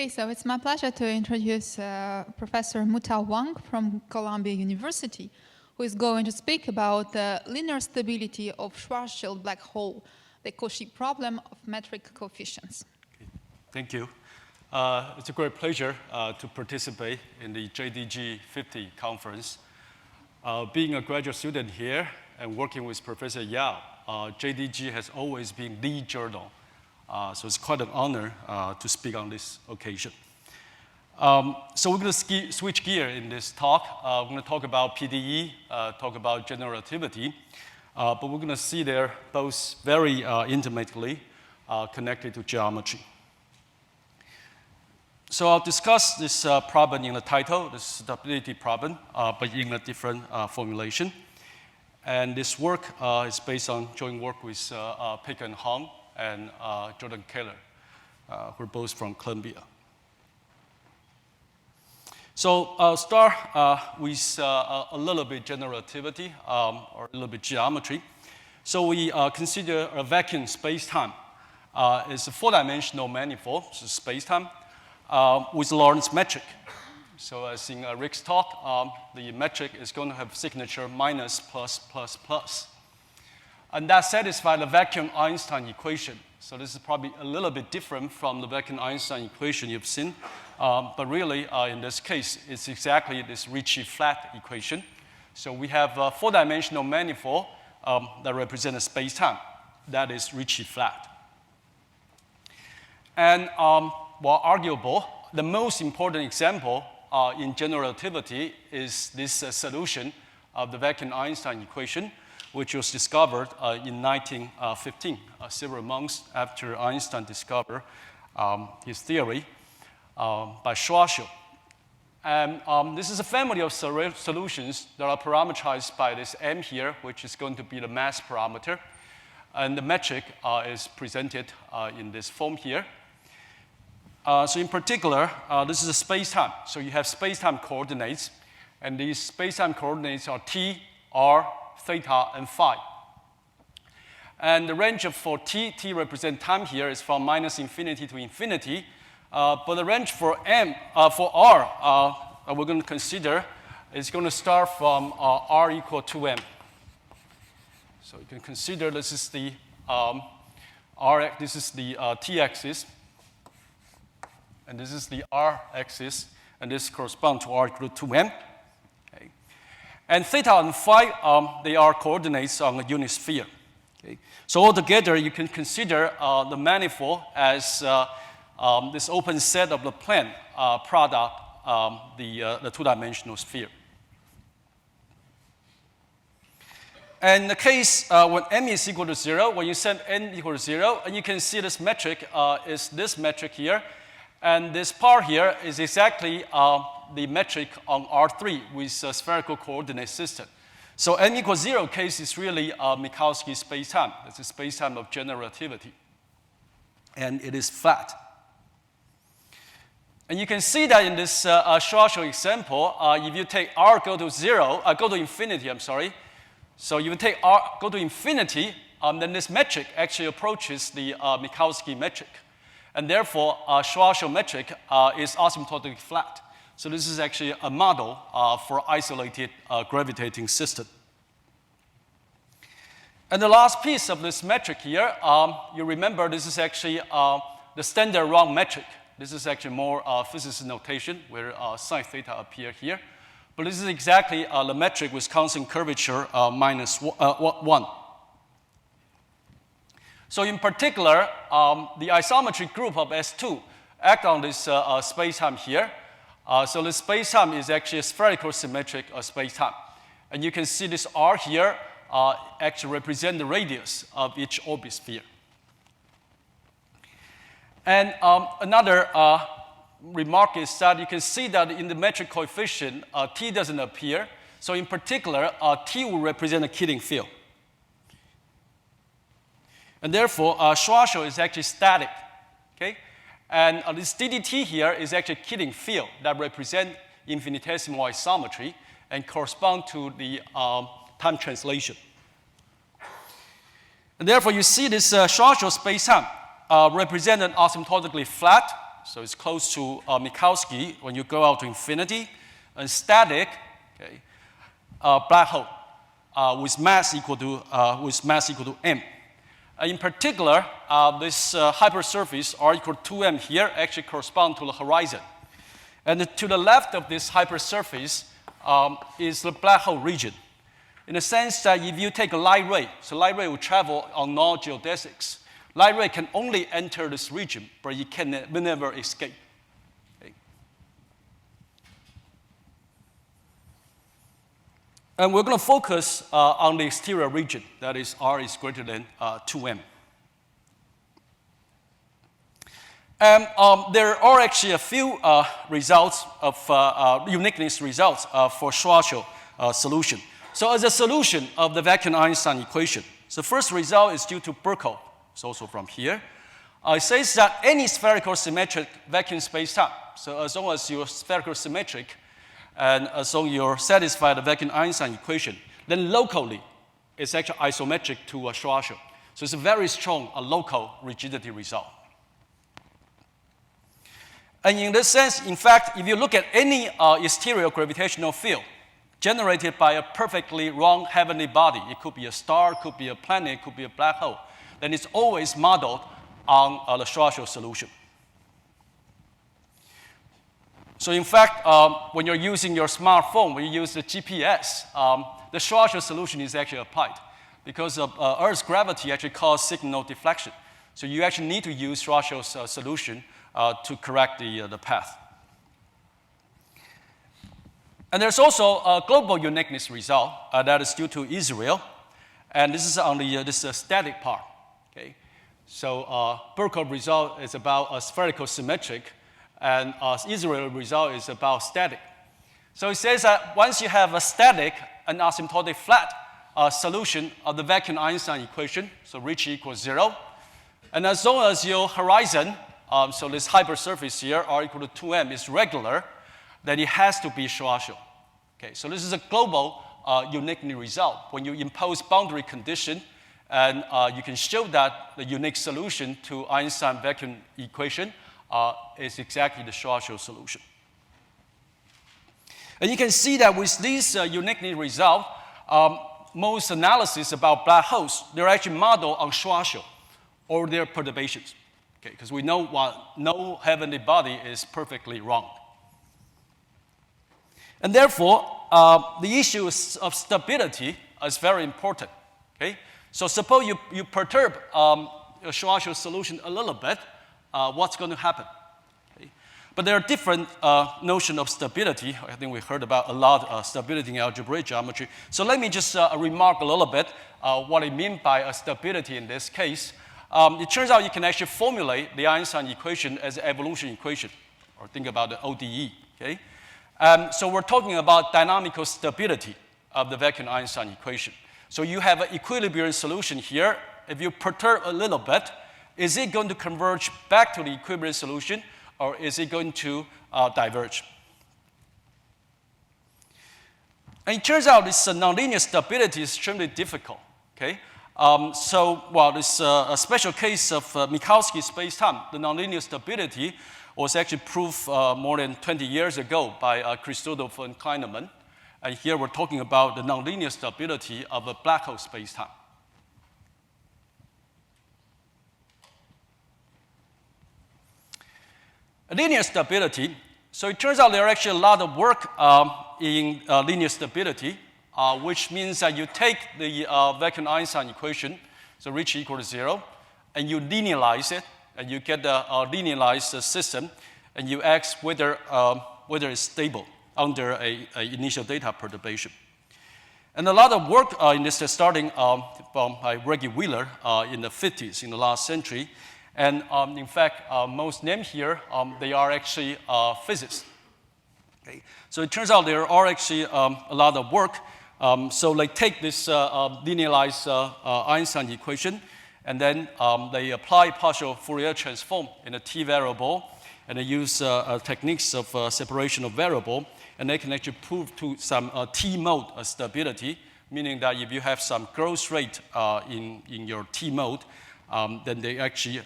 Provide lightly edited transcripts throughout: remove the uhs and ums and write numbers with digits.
Okay, so it's my pleasure to introduce Professor Mu-Tao Wang from Columbia University, who is going to speak about the linear stability of Schwarzschild black hole, the Cauchy problem of metric coefficients. Okay. Thank you. It's a great pleasure to participate in the JDG 50 conference. Being a graduate student here and working with Professor Yao, JDG has always been the journal. So it's quite an honor to speak on this occasion. So we're going to switch gear in this talk. We're going to talk about PDE, talk about general relativity, but we're going to see they're both very intimately connected to geometry. So I'll discuss this problem in the title, the stability problem, but in a different formulation. And this work is based on joint work with Pick and Hong and Jordan Keller, who are both from Columbia. So I'll start with a little bit general relativity or a little bit geometry. So we consider a vacuum space-time is a four-dimensional manifold, so space-time, with Lorentz metric. So as in Rick's talk, the metric is going to have signature minus, plus, plus, plus. And that satisfies the vacuum Einstein equation. So this is probably a little bit different from the vacuum Einstein equation you've seen. But really, in this case, it's exactly this Ricci flat equation. So we have a four-dimensional manifold that represents a space-time. That is Ricci flat. And while arguable, the most important example in general relativity is this solution of the vacuum Einstein equation, which was discovered in 1915, several months after Einstein discovered his theory by Schwarzschild. And this is a family of solutions that are parameterized by this M here, which is going to be the mass parameter. And the metric is presented in this form here. So in particular, this is a space-time. So you have space-time coordinates, and these space-time coordinates are t, r, theta, and phi. And the range for t represents time here, is from minus infinity to infinity. But the range for r, we're going to consider, is going to start from r equal to m. So you can consider this is the t-axis, and this is the r-axis, and this corresponds to r equal to m. Okay. And theta and phi, they are coordinates on a unit sphere. Okay. So altogether, you can consider the manifold as this open set of the plane product, the two-dimensional sphere. And in the case when m is equal to 0, when you set n equal to 0, and you can see this metric is this metric here. And this part here is exactly the metric on R3 with a spherical coordinate system. So n equals 0 case is really Minkowski space-time. It's a space-time of general relativity. And it is flat. And you can see that in this Schwarzschild example, if you take r go to infinity, So you take r go to infinity, then this metric actually approaches the Minkowski metric. And therefore, Schwarzschild metric is asymptotically flat. So this is actually a model for isolated gravitating system. And the last piece of this metric here, you remember this is actually the standard round metric. This is actually more physicist notation where sine theta appear here. But this is exactly the metric with constant curvature minus 1. So in particular, the isometric group of S2 act on this space-time here. So the space-time is actually a spherical symmetric space-time. And you can see this R here actually represent the radius of each orbit sphere. And another remark is that you can see that in the metric coefficient, T doesn't appear. So in particular, T will represent a Killing field. And therefore, Schwarzschild is actually static, okay? And this DDT here is actually a Killing field that represents infinitesimal isometry and correspond to the time translation. And therefore, you see this Schwarzschild space-time represented asymptotically flat So it's close to Minkowski when you go out to infinity, and static, okay, black hole with mass equal to m. In particular, this hypersurface r equal to 2m here actually corresponds to the horizon. And to the left of this hypersurface is the black hole region. In the sense that if you take a light ray, so light ray will travel on null geodesics. Light ray can only enter this region, but it can never escape. Okay. And we're going to focus on the exterior region, that is r is greater than 2m. And there are actually a few results of uniqueness results for Schwarzschild solution. So as a solution of the vacant Einstein equation, the first result is due to Birkhoff. It's also from here. It says that any spherical symmetric vacuum space-time, so as long as you're spherical symmetric and as long as you're satisfied the vacant Einstein equation, then locally it's actually isometric to Schwarzschild. So it's a very strong local rigidity result. And in this sense, in fact, if you look at any exterior gravitational field generated by a perfectly round heavenly body, it could be a star, could be a planet, could be a black hole, then it's always modeled on the Schwarzschild solution. So in fact, when you're using your smartphone, when you use the GPS, the Schwarzschild solution is actually applied because of Earth's gravity actually causes signal deflection. So you actually need to use Schwarzschild's solution to correct the path. And there's also a global uniqueness result that is due to Israel. And this is on this static part. Okay? So Birkhoff result is about a spherical symmetric, and Israel result is about static. So it says that once you have a static and asymptotic flat solution of the vacant Einstein equation, so reach equals 0, and as long as your horizon, so this hypersurface here, r equal to 2m, is regular, then it has to be Schwarzschild. Okay, so this is a global uniqueness result. When you impose boundary condition, and you can show that the unique solution to Einstein vacuum equation is exactly the Schwarzschild solution. And you can see that with this uniqueness result, most analysis about black holes, they're actually modeled on Schwarzschild or their perturbations. Okay, because we know no heavenly body is perfectly round. And therefore, the issue of stability is very important. Okay? So suppose you perturb a Schwarzschild solution a little bit, what's going to happen? Okay? But there are different notions of stability. I think we heard about a lot of stability in algebraic geometry. So let me just remark a little bit what I mean by a stability in this case. It turns out you can actually formulate the Einstein equation as an evolution equation, or think about the ODE. Okay? So we're talking about dynamical stability of the vacant Einstein equation. So you have an equilibrium solution here. If you perturb a little bit, is it going to converge back to the equilibrium solution, or is it going to diverge? And it turns out this nonlinear stability is extremely difficult. Okay? This a special case of Minkowski space-time, the nonlinear stability was actually proved more than 20 years ago by Christodoff and Kleinemann. And here we're talking about the nonlinear stability of a black hole space-time. Linear stability. So it turns out there are actually a lot of work in linear stability, which means that you take the vacant Einstein equation, so reach equal to 0, and you linearize it, and you get a linearized system, and you ask whether it's stable under an initial data perturbation. And a lot of work in this is starting by Reggie Wheeler in the 50s, in the last century. And in fact, most named here, they are actually physicists. Okay? So it turns out there are actually a lot of work. So they take this linearized Einstein equation, and then they apply partial Fourier transform in a t variable, and they use techniques of separation of variable, and they can actually prove to some t mode stability, meaning that if you have some growth rate in your t mode, then they actually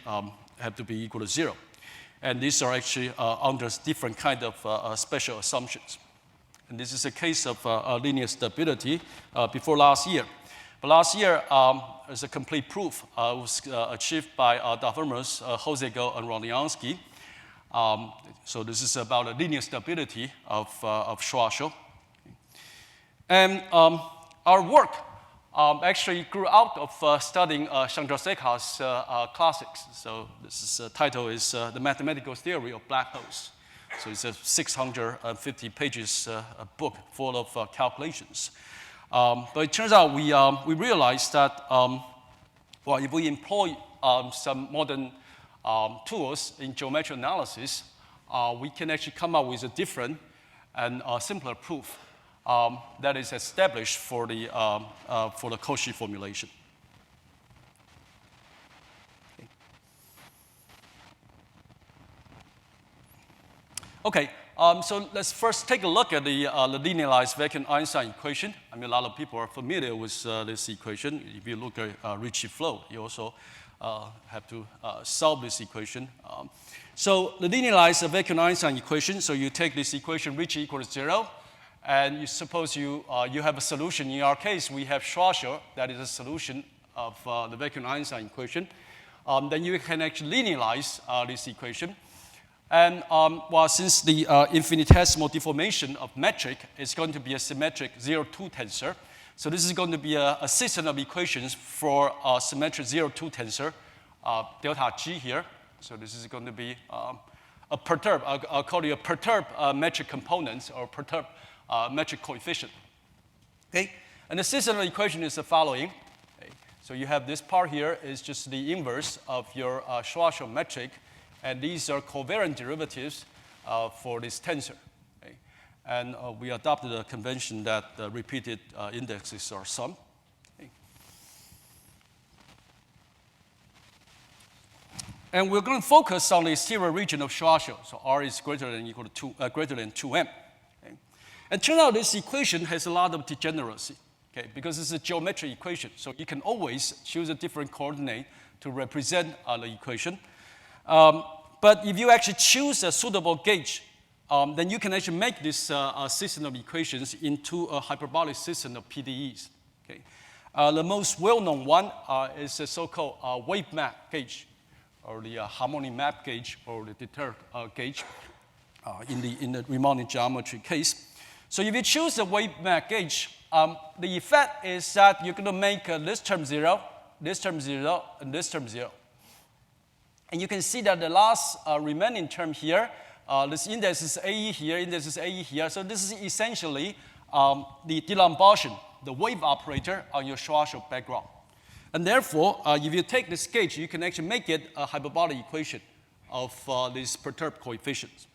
have to be equal to 0. And these are actually under different kind of special assumptions. And this is a case of linear stability before last year. But last year, as a complete proof, was achieved by Deformation, Hosego, and Rodniansky. So this is about the linear stability of Schwarzschild. And our work actually grew out of studying Chandrasekhar's classics. So this title is The Mathematical Theory of Black Holes. So it's a 650 pages book full of calculations. But it turns out we realized that well, if we employ some modern tools in geometric analysis, we can actually come up with a different and simpler proof that is established for the Cauchy formulation. Okay, so let's first take a look at the linearized vacant Einstein equation. I mean, a lot of people are familiar with this equation. If you look at Ricci flow, you also have to solve this equation. So the linearized vacant Einstein equation, so you take this equation, Ricci equals 0, and you suppose you have a solution. In our case, we have Schwarzschild, that is a solution of the vacant Einstein equation. Then you can actually linearize this equation. And well, since the infinitesimal deformation of metric is going to be a symmetric 0-2 tensor, so this is going to be a system of equations for a symmetric 0-2 tensor, delta G here. So this is going to be a perturb, I'll call it a perturb metric component or perturb metric coefficient. Okay? And the system of equation is the following. Okay? So you have this part here is just the inverse of your Schwarzschild metric. And these are covariant derivatives for this tensor. Okay? And we adopted a convention that repeated indexes are sum. Okay? And we're going to focus on the exterior region of Schwarzschild. So R is greater than equal to greater than 2m. Okay? And turns out this equation has a lot of degeneracy. Okay? Because it's a geometric equation. So you can always choose a different coordinate to represent the equation. But if you actually choose a suitable gauge, then you can actually make this system of equations into a hyperbolic system of PDEs. Okay? The most well-known one is the so-called wave map gauge, or the harmonic map gauge, or the deterred gauge in the Riemannian geometry case. So if you choose the wave map gauge, the effect is that you're going to make this term 0, this term 0, and this term 0. And you can see that the last remaining term here, this index is AE here, index is AE here. So this is essentially the Decomposition, the wave operator on your Schwarzschild background. And therefore, if you take this gauge, you can actually make it a hyperbolic equation of these perturbed coefficients.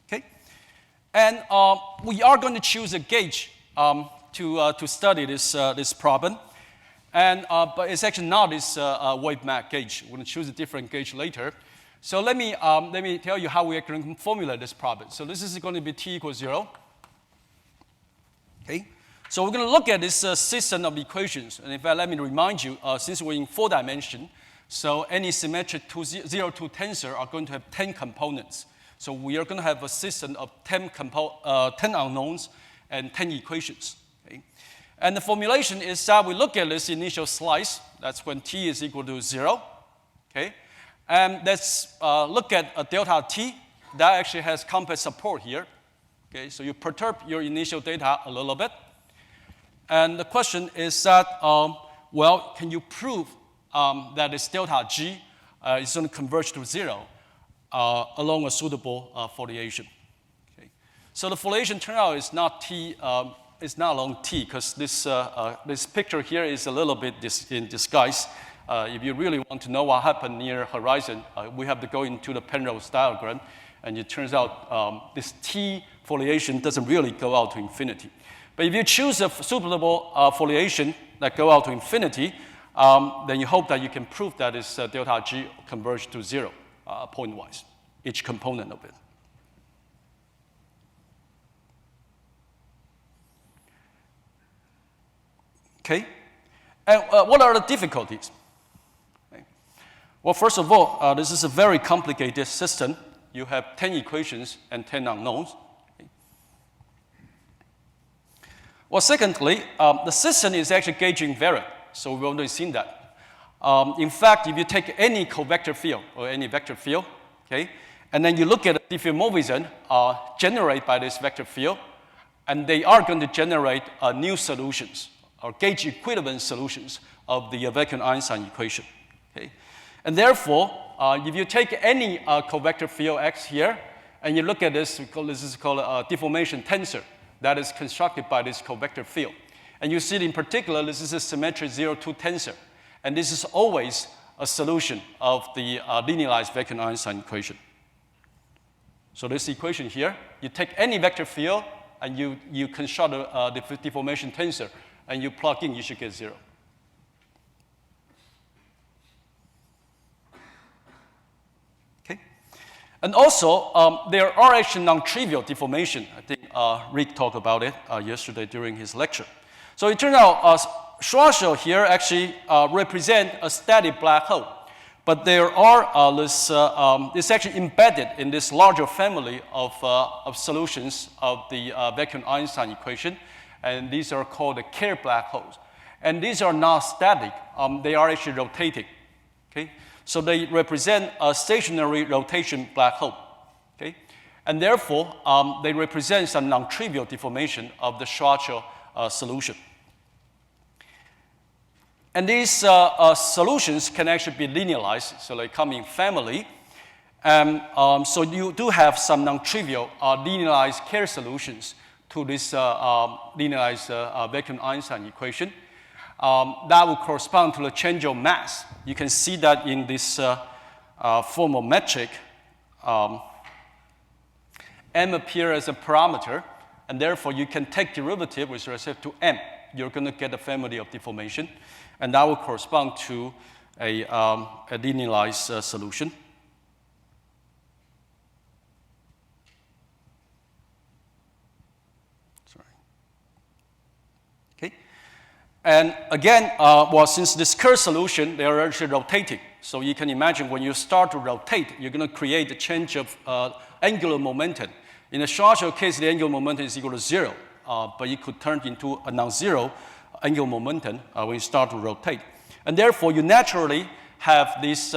Okay? And we are going to choose a gauge to study this problem. And, but it's actually not this wave map gauge. We're going to choose a different gauge later. So let me tell you how we are going to formulate this problem. So this is going to be t equals 0. Okay? So we're going to look at this system of equations. And in fact, let me remind you, since we're in 4 dimension, so any symmetric 0-2 tensor are going to have 10 components. So we are going to have a system of 10 unknowns and 10 equations. Okay? And the formulation is that we look at this initial slice. That's when t is equal to 0. Okay? And let's look at a delta t. That actually has complex support here. Okay? So you perturb your initial data a little bit. And the question is that, well, can you prove that this delta g is going to converge to 0 along a suitable foliation? Okay? So the foliation turnout is not t. It's not along t, because this picture here is a little bit in disguise. If you really want to know what happened near horizon, we have to go into the Penrose diagram, and it turns out this t foliation doesn't really go out to infinity. But if you choose a suitable foliation that go out to infinity, then you hope that you can prove that this delta g converge to 0 point-wise, each component of it. Okay, And what are the difficulties? Okay. Well, first of all, this is a very complicated system. You have 10 equations and 10 unknowns. Okay. Well, secondly, the system is actually gauging variant, so we've already seen that. In fact, if you take any covector field or any vector field, okay, and then you look at the diffeomorphism generated by this vector field, and they are going to generate new solutions or gauge equivalent solutions of the vacant Einstein equation. Okay? And therefore, if you take any covector field X here, and you look at this, this is called a deformation tensor that is constructed by this covector field. And you see in particular, this is a symmetric 0-2 tensor. And this is always a solution of the linearized vacant Einstein equation. So this equation here, you take any vector field, and you construct the deformation tensor, and you plug in, you should get 0. Okay? And also, there are actually non-trivial deformation. I think Rick talked about it yesterday during his lecture. So it turns out Schwarzschild here actually represent a static black hole. But there are it's actually embedded in this larger family of solutions of the vacant Einstein equation. And these are called the Kerr black holes. And these are not static. They are actually rotating. Okay? So they represent a stationary rotation black hole. Okay? And therefore, they represent some non-trivial deformation of the Schwarzschild solution. And these solutions can actually be linearized, so they come in family. So you do have some non-trivial linearized Kerr solutions to this linearized vacant Einstein equation. That will correspond to the change of mass. You can see that in this form of metric. M appears as a parameter, and therefore you can take derivative with respect to M. You're going to get a family of deformation. And that will correspond to a linearized solution. Sorry. Okay. And again, well, since this Kerr solution, they are actually rotating. So you can imagine when you start to rotate, you're going to create a change of angular momentum. In the Schwarzschild case, the angular momentum is equal to 0, but it could turn into a non-zero angular momentum when you start to rotate. And therefore, you naturally have these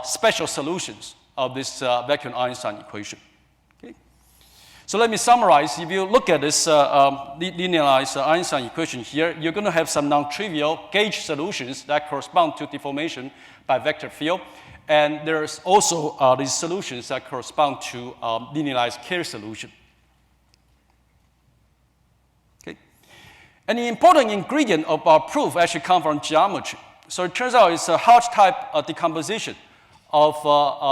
special solutions of this vacant Einstein equation. Okay? So let me summarize. If you look at this linearized Einstein equation here, you're going to have some non-trivial gauge solutions that correspond to deformation by vector field. And there's also these solutions that correspond to linearized Kerr solution. And the important ingredient of our proof actually comes from geometry. So it turns out it's a Hodge-type decomposition of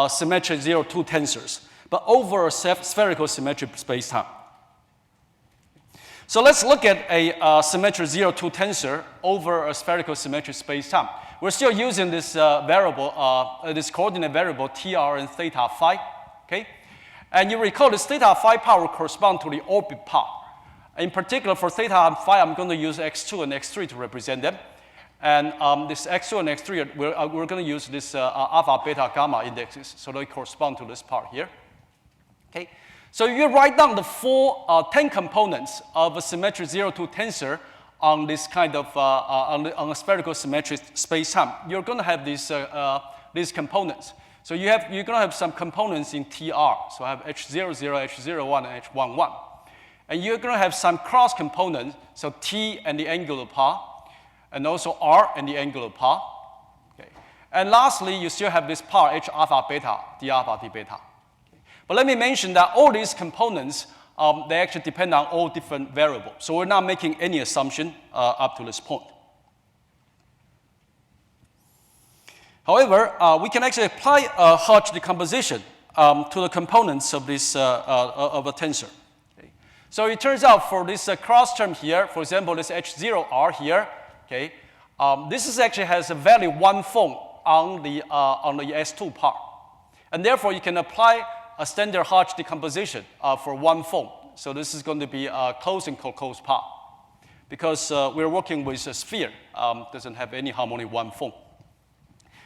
symmetric 0-2 tensors, but over a spherical symmetric spacetime. So let's look at a symmetric 0-2 tensor over a spherical symmetric spacetime. We're still using this variable, this coordinate variable tr and theta phi. Okay? And you recall this theta phi power corresponds to the orbit part. In particular, for theta and phi, I'm going to use x2 and x3 to represent them. And this x2 and x3, we're going to use this alpha, beta, gamma indexes, so they correspond to this part here. Okay? So if you write down the 10 components of a symmetric 0-2 tensor on this kind of, on a spherical symmetric space-time, you're going to have these components. So you're going to have some components in TR. So I have H00, H01, and H11. And you're going to have some cross components, so T and the angular part, and also R and the angular part. Okay. And lastly, you still have this part, H alpha beta, D alpha, D beta. Okay. But let me mention that all these components, they actually depend on all different variables. So we're not making any assumption up to this point. However, we can actually apply a Hodge decomposition to the components of this of a tensor. So it turns out for this cross term here, for example, this H0R here, okay, this is actually has a value 1 form on the S2 part. And therefore, you can apply a standard Hodge decomposition for 1 form. So this is going to be a closed and co-closed part. because we're working with a sphere, doesn't have any harmonic 1 form.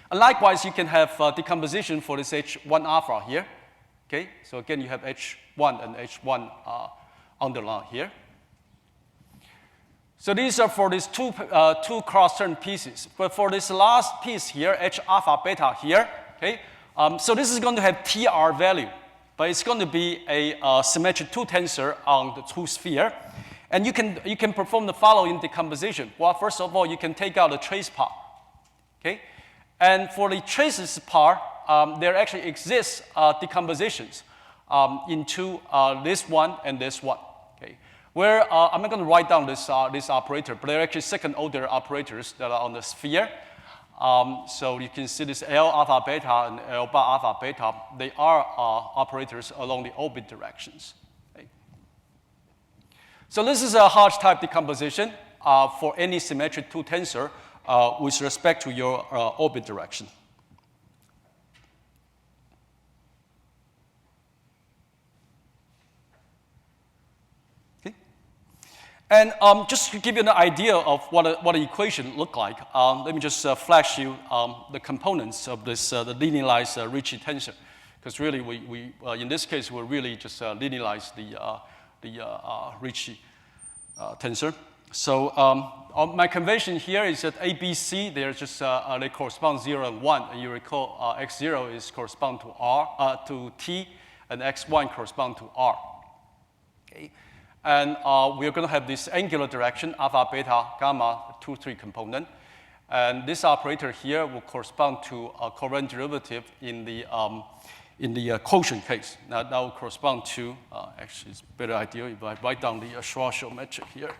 And likewise, you can have decomposition for this H1 alpha here. Okay, so again, you have H1 and H1 underlined here. So these are for these two cross-turn pieces. But for this last piece here, H alpha beta here, okay, so this is going to have TR value, but it's going to be a symmetric 2 tensor on the 2 sphere. And you can perform the following decomposition. Well, first of all, you can take out the trace part. Okay? And for the traces part, there actually exists decompositions into this one and this one. Okay? Where I'm not going to write down this operator, but they're actually second-order operators that are on the sphere. So you can see this L alpha beta and L bar alpha beta. They are operators along the orbit directions. Okay? So this is a Hodge type decomposition for any symmetric 2 tensor with respect to your orbit direction. Okay. And just to give you an idea of what an equation look like, let me just flash you the components of this the linearized Ricci tensor, because really we in this case we'll really just linearize the Ricci tensor. So my convention here is that A, B, C, they're just they correspond 0 and 1. And you recall x0 is correspond to R to T, and x1 correspond to R. Okay, and we're going to have this angular direction alpha, beta, gamma, 2, 3 component, and this operator here will correspond to a covariant derivative in the quotient case. Now that will correspond to actually it's a better idea if I write down the Schwarzschild metric here.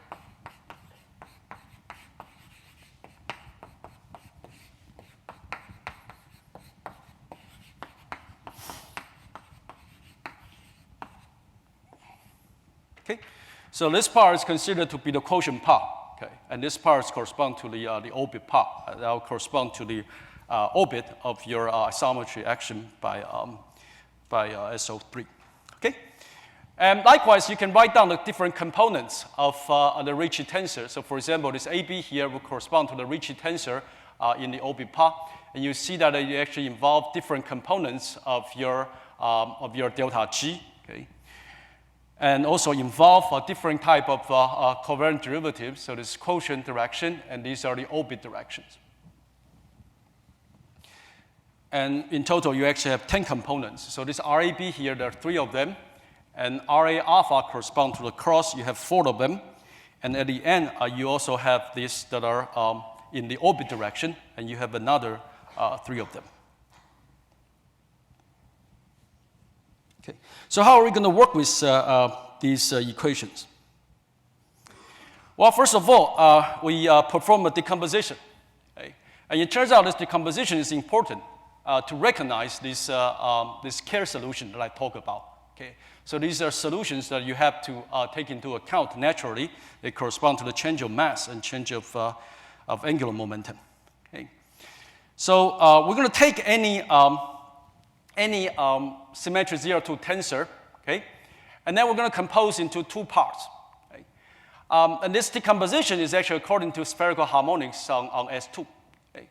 Okay, so this part is considered to be the quotient part, okay, and this part corresponds to the orbit part. That will correspond to the orbit of your isometry action by SO3. Okay, and likewise, you can write down the different components of the Ricci tensor. So, for example, this AB here will correspond to the Ricci tensor in the orbit part, and you see that it actually involves different components of your delta G. Okay. And also involve a different type of covariant derivatives. So this quotient direction, and these are the orbit directions. And in total, you actually have 10 components. So this RAB here, there are 3 of them. And RA alpha correspond to the cross, you have 4 of them. And at the end, you also have these that are in the orbit direction, and you have another 3 of them. Okay. So how are we going to work with these equations? Well, first of all, we perform a decomposition. Okay? And it turns out this decomposition is important to recognize this care solution that I talk about. Okay? So these are solutions that you have to take into account naturally. They correspond to the change of mass and change of angular momentum. Okay? So we're going to take any symmetric 0-2 tensor, okay? And then we're going to compose into 2 parts. Okay? And this decomposition is actually according to spherical harmonics on S2. Okay?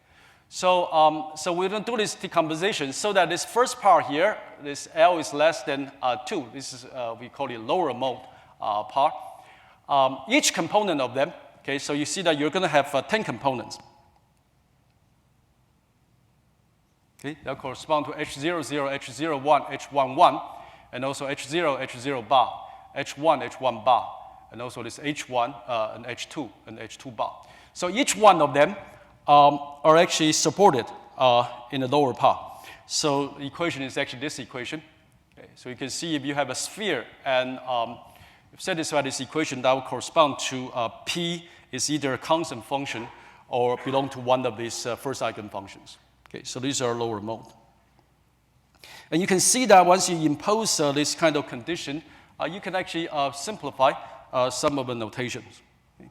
So, so we're going to do this decomposition so that this first part here, this L is less than 2. This is, we call it lower mode part. Each component of them, okay, so you see that you're going to have 10 components. Okay, that correspond to H00, H01, H11, and also H0, H0 bar, H1, H1 bar, and also this H1 and H2 and H2 bar. So each one of them are actually supported in the lower part. So the equation is actually this equation. Okay, so you can see if you have a sphere and if satisfy this equation, that will correspond to P is either a constant function or belong to one of these first eigenfunctions. Okay, so these are lower mode. And you can see that once you impose this kind of condition, you can actually simplify some of the notations. Okay.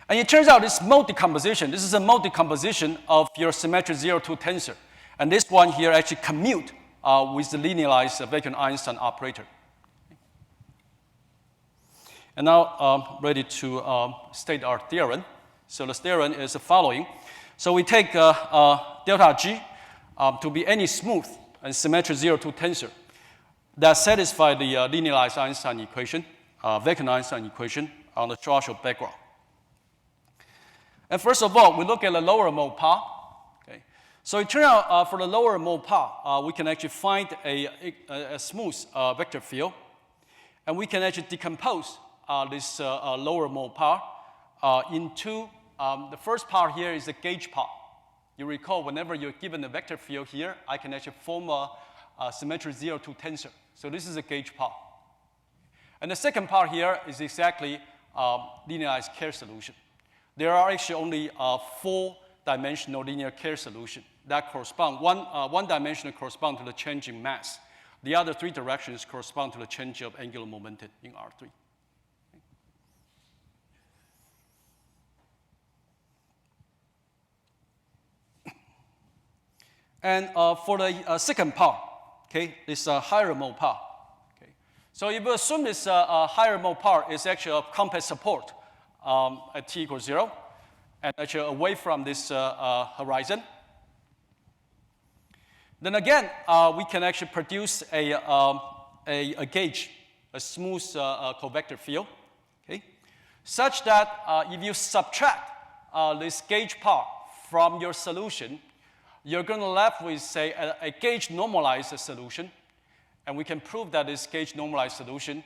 And it turns out this mode decomposition, this is a mode decomposition of your symmetric 0-2 tensor. And this one here actually commute with the linearized vacant Einstein operator. And now ready to state our theorem. So the theorem is the following. So we take delta G to be any smooth and symmetric 0-2 tensor that satisfy the linearized Einstein equation, vacant Einstein equation on the Schwarzschild background. And first of all, we look at the lower mode part. Okay. So it turns out for the lower mode part, we can actually find a smooth vector field. And we can actually decompose this lower mode part into the first part here is the gauge part. You recall whenever you're given a vector field here, I can actually form a symmetric 0-2 tensor. So this is a gauge part. And the second part here is exactly linearized Kerr solution. There are actually only 4-dimensional linear Kerr solution that correspond. One dimension correspond to the change in mass. The other 3 directions correspond to the change of angular momentum in R3. And for the second part, okay, this higher mode part. Okay. So if you assume this higher mode part is actually a compact support at t equals 0, and actually away from this horizon, then again, we can actually produce a gauge, a smooth covector field, okay, such that if you subtract this gauge part from your solution, you're going to left with, say, a gauge normalized solution, and we can prove that this gauge normalized solution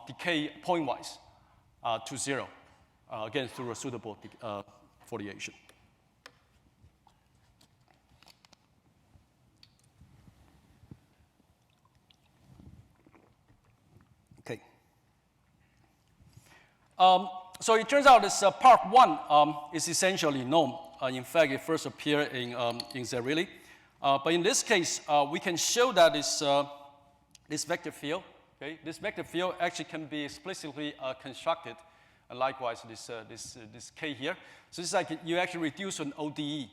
decay pointwise to 0, again, through a suitable foliation. Okay. So it turns out this part 1 is essentially known. In fact, it first appeared in Zarrilli. But in this case, we can show that this vector field, okay, this vector field actually can be explicitly constructed. And likewise, this K here. So it's like you actually reduce an ODE,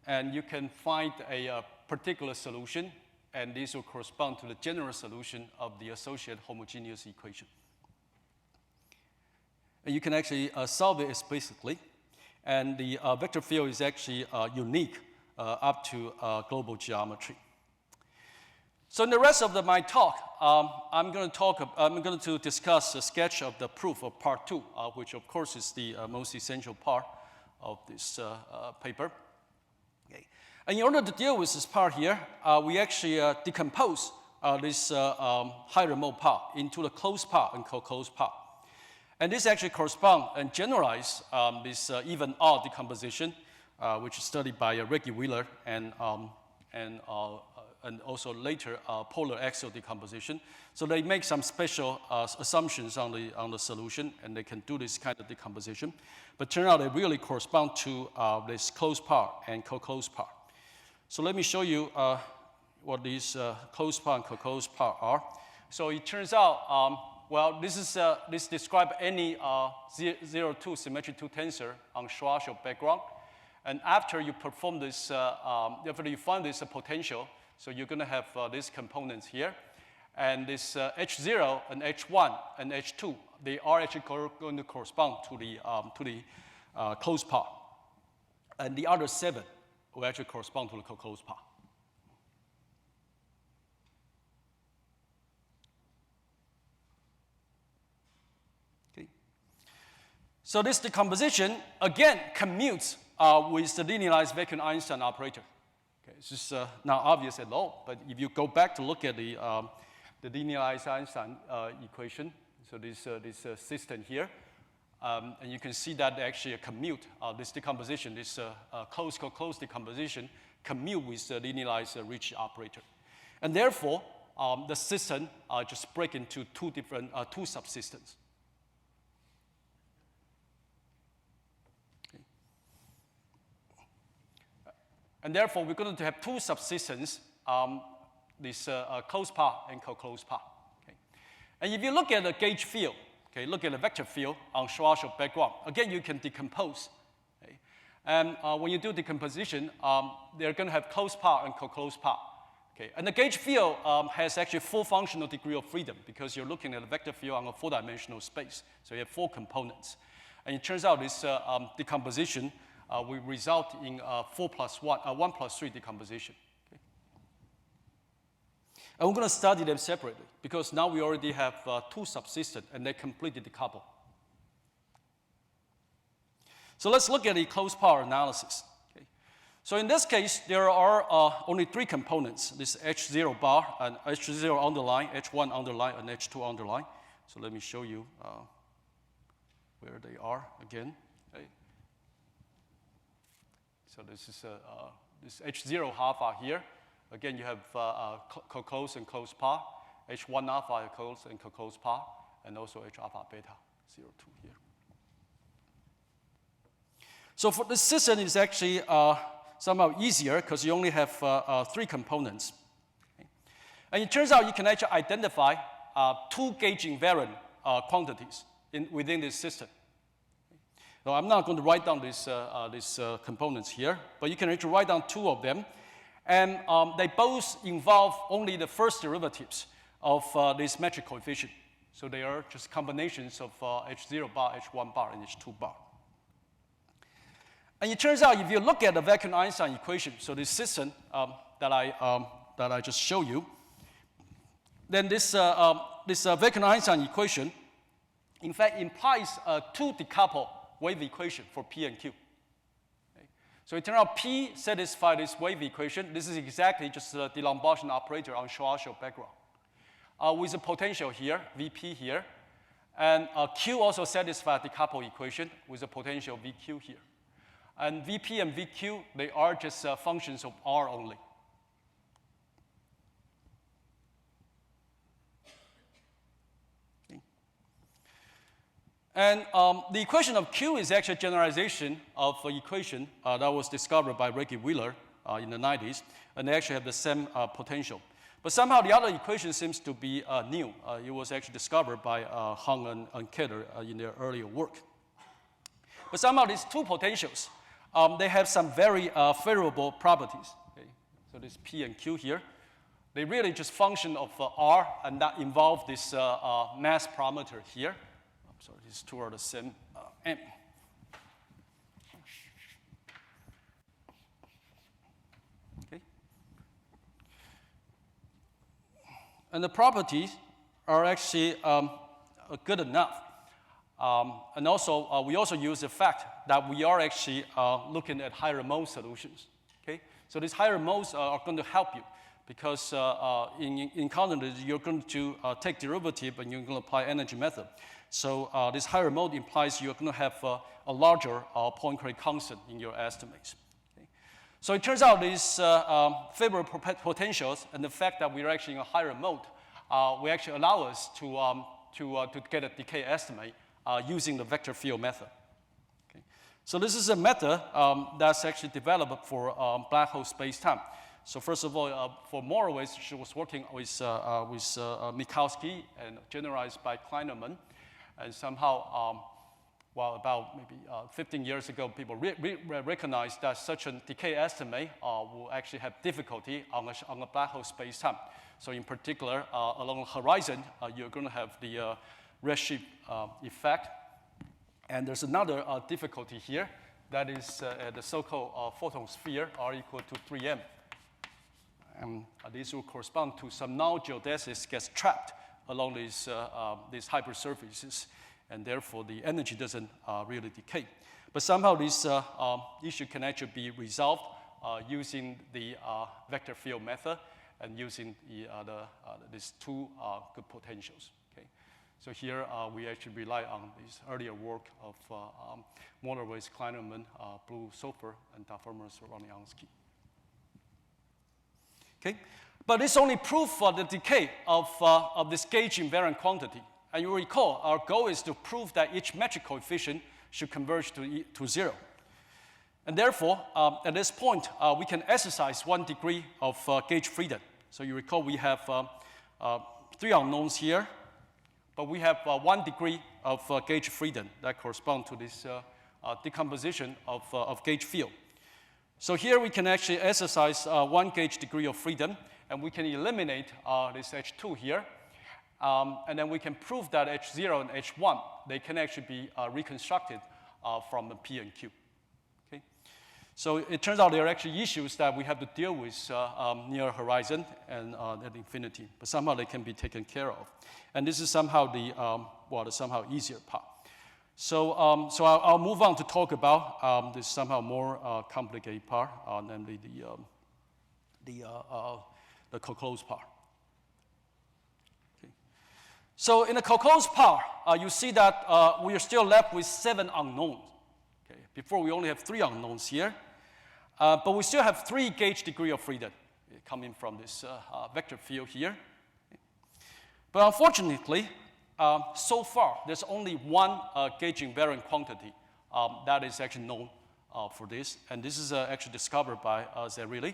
and you can find a particular solution, and this will correspond to the general solution of the associated homogeneous equation. And you can actually solve it explicitly. And the vector field is actually unique up to global geometry. So in the rest of my talk, I'm going to discuss a sketch of the proof of part 2, which of course is the most essential part of this paper. Okay. And in order to deal with this part here, we actually decompose this higher mode part into the closed part and co-closed part. And this actually corresponds and generalize this even odd decomposition, which is studied by Ricky Wheeler and also later polar axial decomposition. So they make some special assumptions on the solution, and they can do this kind of decomposition. But turn out they really correspond to this closed part and co-closed part. So let me show you what these closed part and co-closed part are. So it turns out, well, this describes any 0-2 symmetric 2 tensor on Schwarzschild background. And after you perform this, after you find this potential, so you're going to have these components here. And this H0 and H1 and H2, they are actually going to correspond to the closed part. And the other 7 will actually correspond to the co-closed part. Okay. So this decomposition, again, commutes with the linearized vacant Einstein operator. Okay, it's just not obvious at all, but if you go back to look at the linearized Einstein equation, so this system here, and you can see that actually a commute, this decomposition, this closed decomposition, commute with the linearized Ricci operator. And therefore, the system just break into two subsystems. And therefore, we're going to have 2 subsystems, this closed part and co-closed part. Okay. And if you look at the gauge field, okay, look at the vector field on Schwarzschild background, again, you can decompose. Okay. And when you do decomposition, they're going to have closed part and co-closed part. Okay, and the gauge field has actually 4 functional degree of freedom because you're looking at a vector field on a 4-dimensional space. So you have 4 components. And it turns out this decomposition will result in 1 plus 3 decomposition. Okay? And we're going to study them separately because now we already have 2 subsystems and they completely decouple. So let's look at the closed power analysis. So in this case, there are only 3 components, this H0 bar and H0 underline, H1 underline, and H2 underline. So let me show you where they are again. Okay. So this is this H0 alpha here. Again, you have closed and closed par, H1 alpha closed and closed par, and also H alpha beta 0, 2 here. So for this system, it's actually somehow easier because you only have 3 components. Okay. And it turns out you can actually identify 2 gauge invariant quantities within this system. Okay. Now, I'm not going to write down these components here, but you can actually write down 2 of them. And they both involve only the first derivatives of this metric coefficient. So they are just combinations of H0 bar, H1 bar, and H2 bar. And it turns out if you look at the vacant Einstein equation, so this system that I just showed you, then this vacant Einstein equation, in fact, implies a 2 decoupled wave equation for P and Q. Okay. So it turns out P satisfies this wave equation. This is exactly just the D'Alembert operator on Schwarzschild background. With a potential here, Vp here, and Q also satisfies the decoupled equation with a potential Vq here. And Vp and Vq, they are just functions of R only. Okay. And the equation of Q is actually a generalization of an equation that was discovered by Ricky Wheeler in the 90s, and they actually have the same potential. But somehow the other equation seems to be new. It was actually discovered by Hung and Ketter in their earlier work. But somehow these 2 potentials, they have some very favorable properties. Okay? So this P and Q here, they really just function of R, and that involve this mass parameter here. I'm sorry, these 2 are the same M. Okay. And the properties are actually good enough. And also, we also use the fact that we are actually looking at higher mode solutions. Okay? So these higher modes are going to help you because in quantum, you're going to take derivative and you're going to apply energy method. So this higher mode implies you're going to have a larger Poincare constant in your estimates. Okay? So it turns out these favorable potentials and the fact that we're actually in a higher mode will actually allow us to get a decay estimate using the vector field method. Okay. So this is a method that's actually developed for black hole space-time. So first of all, for Morowitz, she was working with Minkowski and generalized by Kleinerman. And somehow, well, about maybe 15 years ago, people recognized that such a decay estimate will actually have difficulty on a black hole space-time. So in particular, along the horizon, you're going to have the redshift effect. And there's another difficulty here. That is the so-called photon sphere, R equal to 3m. And this will correspond to some non-geodesics gets trapped along these hypersurfaces. And therefore, the energy doesn't really decay. But somehow this issue can actually be resolved using the vector field method and using these 2 good potentials. Okay? So here we actually rely on this earlier work of Morowitz, Kleinerman, Blue, Sofer, and Deformation-Romaniansky. Okay? But it's only proof for the decay of this gauge invariant quantity. And you recall, our goal is to prove that each metric coefficient should converge to 0. And therefore, at this point, we can exercise 1 degree of gauge freedom. So you recall we have 3 unknowns here, but we have 1 degree of gauge freedom that corresponds to this decomposition of gauge field. So here we can actually exercise 1 gauge degree of freedom, and we can eliminate this H2 here. And then we can prove that H0 and H1, they can actually be reconstructed from the P and Q. Okay? So it turns out there are actually issues that we have to deal with near horizon and at infinity, but somehow they can be taken care of. And this is somehow the somehow easier part. So, I'll move on to talk about this somehow more complicated part, namely the closed part. Okay. So in the closed part, you see that we are still left with 7 unknowns. Okay. Before we only have 3 unknowns here, but we still have 3 gauge degree of freedom coming from this vector field here. Okay. But unfortunately, so far, there's only one gauge invariant quantity that is actually known for this, and this is actually discovered by Zarrilli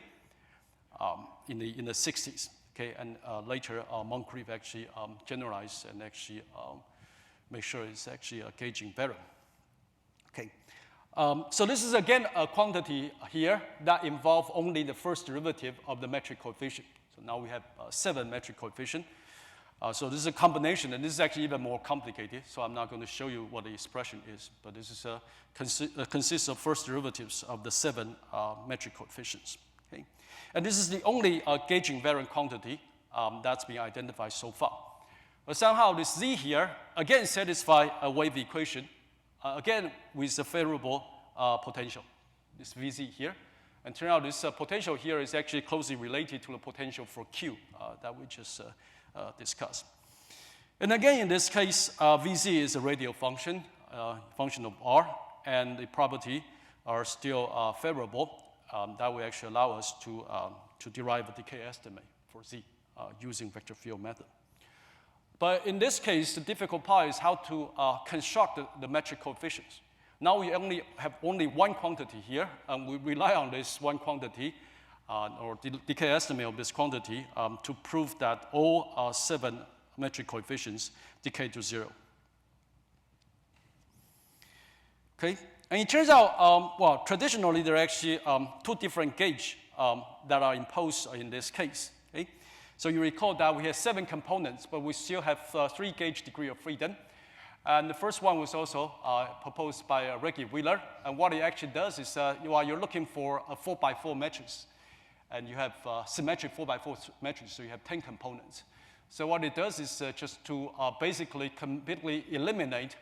in the 60s. Okay, and later Moncrief actually generalized and actually make sure it's actually a gauge invariant. Okay, so this is again a quantity here that involves only the first derivative of the metric coefficient. So now we have 7 metric coefficient. So this is a combination, and this is actually even more complicated, so I'm not going to show you what the expression is, but this is consists of first derivatives of the 7 metric coefficients. Okay? And this is the only gauge invariant quantity that's been identified so far. But somehow this Z here, again, satisfies a wave equation, again, with a favorable potential, this Vz here. And turns out this potential here is actually closely related to the potential for Q that we just discussed. And again, in this case, Vz is a radial function, function of R, and the property are still favorable. That will actually allow us to derive a decay estimate for Z using vector field method. But in this case, the difficult part is how to construct the metric coefficients. Now we have only one quantity here, and we rely on this one quantity, or decay estimate of this quantity, to prove that all 7 metric coefficients decay to 0. Okay, and it turns out, well, traditionally there are actually 2 different gauges that are imposed in this case. Okay, so you recall that we have 7 components, but we still have 3 gauge degree of freedom. And the first one was also proposed by Reggie Wheeler. And what it actually does is you're looking for a 4x4 matrix. And you have symmetric 4x4 matrix, so you have 10 components. So what it does is just to basically completely eliminate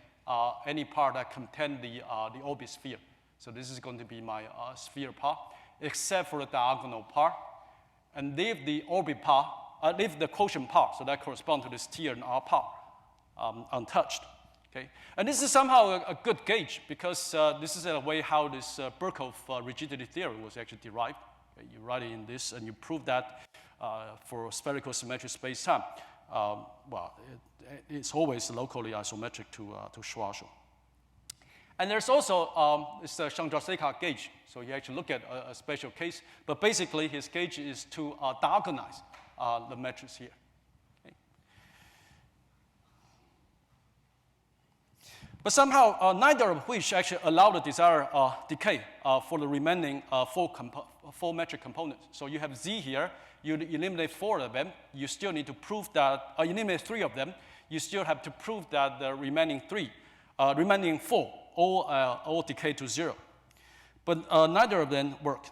any part that contain the orbit sphere. So this is going to be my sphere part, except for the diagonal part, and leave the orbit part, leave the quotient part, so that corresponds to this T and R part, untouched. Okay? And this is somehow a good gauge, because this is a way how this Birkhoff rigidity theory was actually derived. Okay? You write it in this, and you prove that for spherical symmetric space-time, well, it's always locally isometric to Schwarzschild. And there's also this Chandrasekhar gauge. So you actually look at a special case, but basically his gauge is to diagonalize the matrix here. Okay. But somehow, neither of which actually allow the desired decay for the remaining 4 metric components. So you have Z here, you eliminate 4 of them, you still need to prove that, eliminate 3 of them, you still have to prove that the remaining 4 all decay to 0. But neither of them work.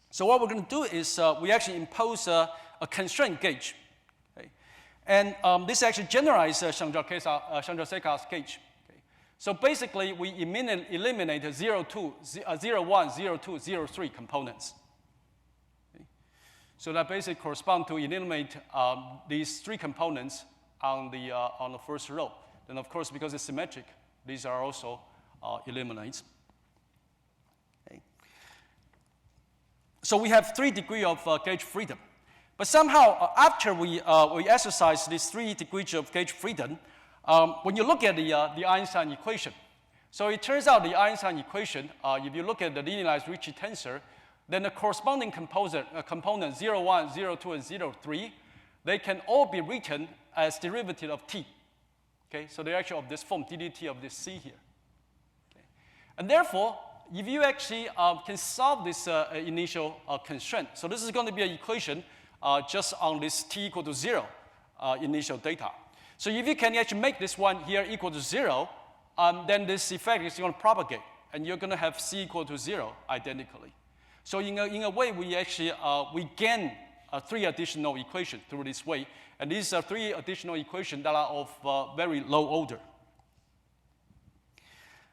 So what we're going to do is we actually impose a constraint gauge. Okay? And this actually generalizes Chandrasekhar's gauge. Okay? So basically, we eliminate 0, 2, 0, 1, 0, 2, 0, 3 components. Okay? So that basically corresponds to eliminate these 3 components on the first row. Then, of course, because it's symmetric, these are also eliminated. Okay. So we have 3 degrees of gauge freedom. But somehow, after we exercise these 3 degrees of gauge freedom, when you look at the Einstein equation, so it turns out the Einstein equation, if you look at the linearized Ricci tensor, then the corresponding component 0, 1, 0, 2, and 0, 3, they can all be written as derivative of t. Okay, so they're actually of this form, ddt of this c here. Okay. And therefore, if you actually can solve this initial constraint, so this is going to be an equation just on this t equal to 0 initial data. So if you can actually make this one here equal to 0, then this effect is going to propagate, and you're going to have c equal to 0 identically. So in a way, we actually we gain 3 additional equations through this way, and these are 3 additional equations that are of very low order.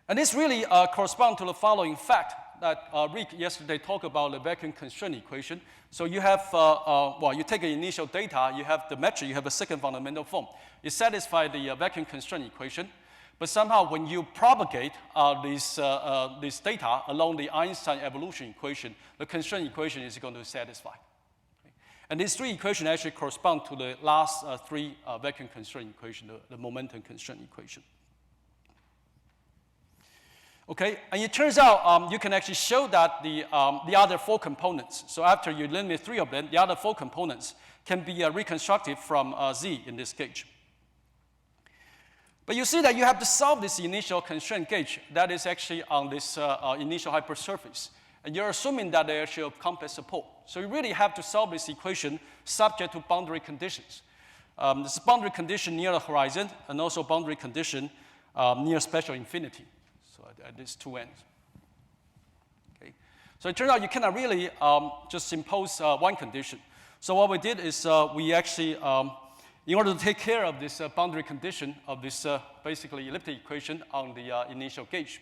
And this really corresponds to the following fact that Rick yesterday talked about the vacuum constraint equation. So you have, well, you take the initial data, you have the metric, you have a second fundamental form. You satisfy the vacuum constraint equation, but somehow when you propagate this data along the Einstein evolution equation, the constraint equation is going to satisfy. Okay? And these 3 equations actually correspond to the last 3 vacuum constraint equation, the momentum constraint equation. Okay, and it turns out you can actually show that the other 4 components, so after you eliminate 3 of them, the other 4 components can be reconstructed from Z in this gauge. But you see that you have to solve this initial constraint gauge that is actually on this initial hypersurface. And you're assuming that they actually have complex support. So you really have to solve this equation subject to boundary conditions. This is boundary condition near the horizon and also boundary condition near special infinity. So at these 2 ends. Okay. So it turns out you cannot really just impose one condition. So what we did is we actually, in order to take care of this boundary condition of this basically elliptic equation on the initial gauge,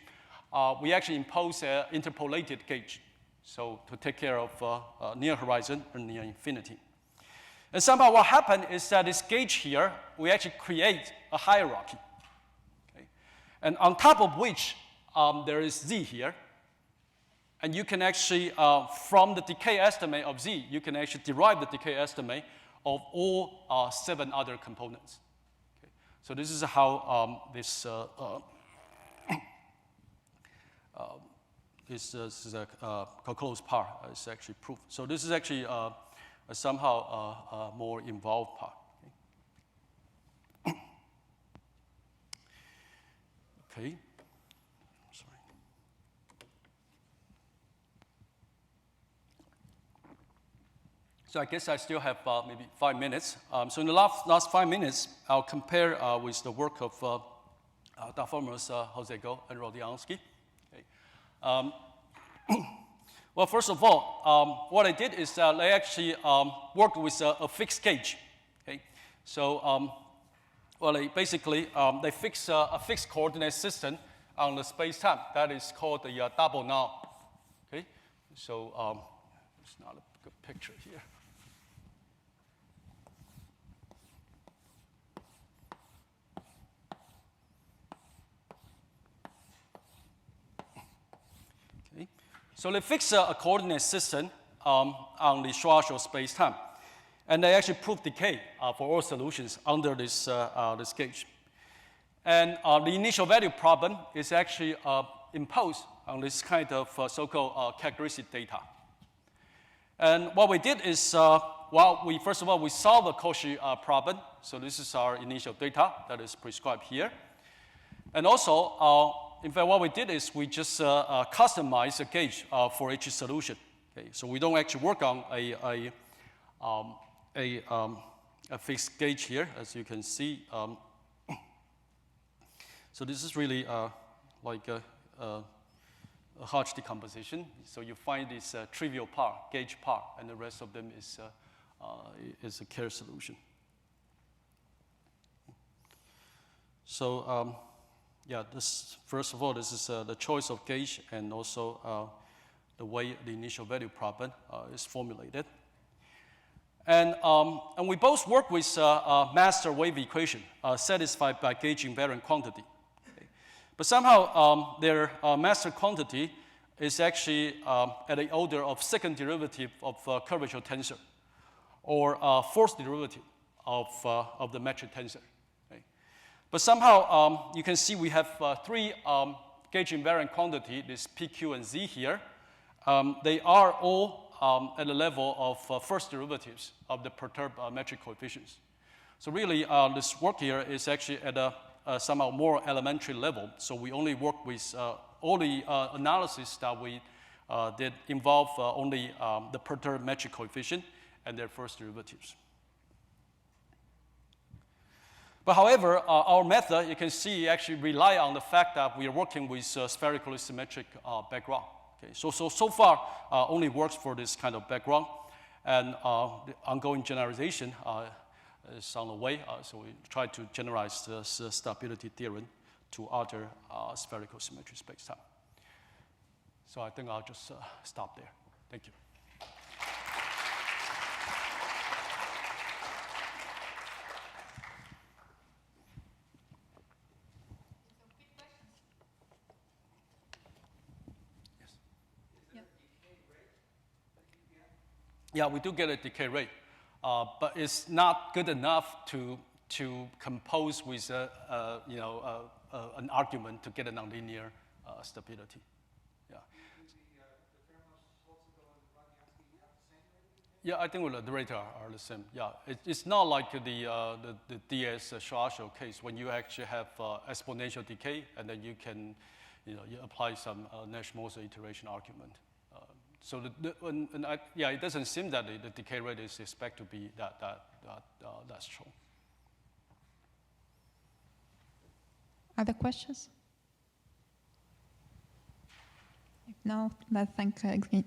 we actually impose an interpolated gauge. So to take care of near horizon and near infinity. And somehow what happened is that this gauge here, we actually create a hierarchy. Okay. And on top of which there is Z here. And you can actually, from the decay estimate of Z, you can actually derive the decay estimate of all 7 other components. Okay. So this is how this is a closed part is actually proved. So this is actually somehow a more involved part. Okay. Okay. So I guess I still have maybe 5 minutes. So in the last 5 minutes, I'll compare with the work of Deformers Josego and Rodiansky. Okay. Well, first of all, what I did is I actually worked with a fixed gauge. Okay. So well, they fix a fixed coordinate system on the space-time. That is called the double null. Okay. So it's not a good picture here. So they fix a coordinate system on the Schwarzschild space-time. And they actually prove decay for all solutions under this gauge. And the initial value problem is actually imposed on this kind of so-called characteristic data. And what we did is, first of all, we solved the Cauchy problem. So this is our initial data that is prescribed here. And also, in fact, what we did is we just customize a gauge for each solution. Okay? So we don't actually work on a fixed gauge here, as you can see. So this is really like a Hodge decomposition. So you find this trivial part, gauge part, and the rest of them is a Kerr solution. So yeah, first of all, this is the choice of gauge and also the way the initial value problem is formulated. And we both work with master wave equation satisfied by gauge invariant quantity. Okay. But somehow their master quantity is actually at the order of second derivative of curvature tensor or fourth derivative of the metric tensor. But somehow, you can see we have 3 gauge invariant quantity, this P, Q, and Z here. They are all at the level of first derivatives of the perturbed metric coefficients. So really, this work here is actually at a somehow more elementary level. So we only work with all the analysis that we did involve only the perturbed metric coefficient and their first derivatives. But however, our method, you can see, actually rely on the fact that we are working with spherically symmetric background. Okay, so far, only works for this kind of background, and the ongoing generalization is on the way. So we try to generalize this stability theorem to other spherical symmetry spacetime. So I think I'll just stop there. Thank you. Yeah, we do get a decay rate, but it's not good enough to compose with an argument to get a nonlinear stability. Yeah. Yeah, I think the rates are the same. Yeah, it's not like the DS Schwarzschild case when you actually have exponential decay, and then you can, you apply some Nash-Moser iteration argument. So it doesn't seem that the decay rate is expected to be that strong. Other questions? If no, let's thank again.